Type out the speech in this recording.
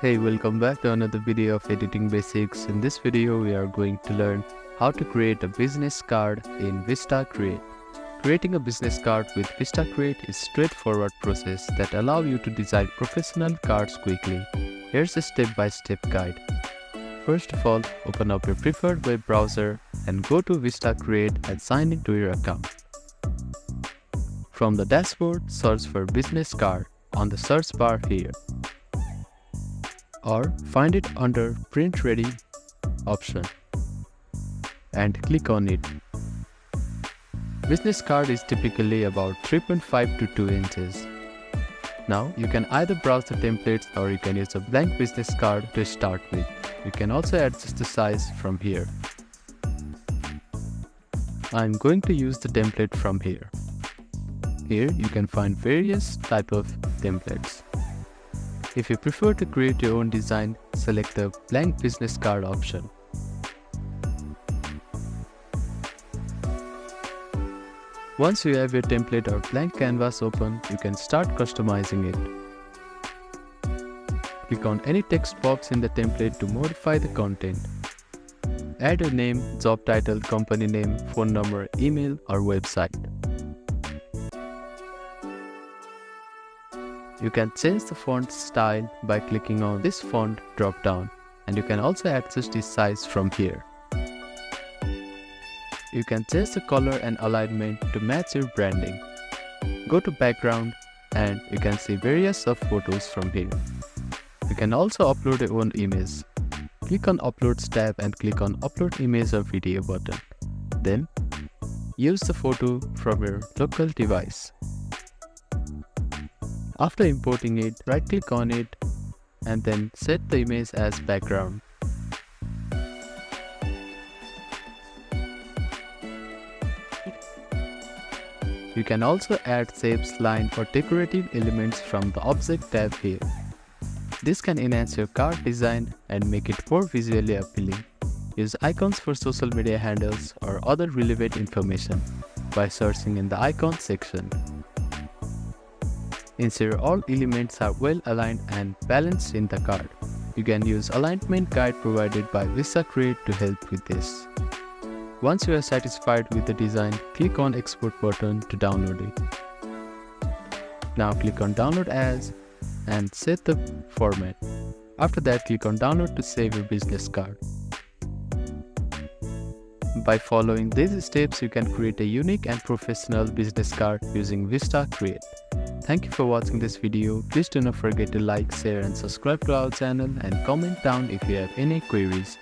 Hey, welcome back to another video of Editing Basics. In this video, we are going to learn how to create a business card in VistaCreate. Creating a business card with VistaCreate is a straightforward process that allows you to design professional cards quickly. Here's a step-by-step guide. First of all, open up your preferred web browser and go to VistaCreate and sign into your account. From the dashboard, search for business card on the search bar here, or find it under Print Ready option and click on it. Business card is typically about 3.5 to 2 inches. Now you can either browse the templates or you can use a blank business card to start with. You can also adjust the size from here. I'm going to use the template from here. Here you can find various type of templates. If you prefer to create your own design, select the blank business card option. Once you have your template or blank canvas open, you can start customizing it. Click on any text box in the template to modify the content. Add your name, job title, company name, phone number, email, or website. You can change the font style by clicking on this font drop-down, and you can also adjust the size from here. You can change the color and alignment to match your branding. Go to background and you can see various of photos from here. You can also upload your own image. Click on Uploads tab and click on Upload Image or Video button. Then, use the photo from your local device. After importing it, right-click on it and then set the image as background. You can also add shapes, line or decorative elements from the Object tab here. This can enhance your card design and make it more visually appealing. Use icons for social media handles or other relevant information by searching in the Icons section. Ensure all elements are well aligned and balanced in the card. You can use alignment guide provided by VistaCreate to help with this. Once you are satisfied with the design, click on Export button to download it. Now click on Download As and set the format. After that, click on Download to save your business card. By following these steps, you can create a unique and professional business card using VistaCreate. Thank you for watching this video. Please do not forget to like, share and subscribe to our channel and comment down if you have any queries.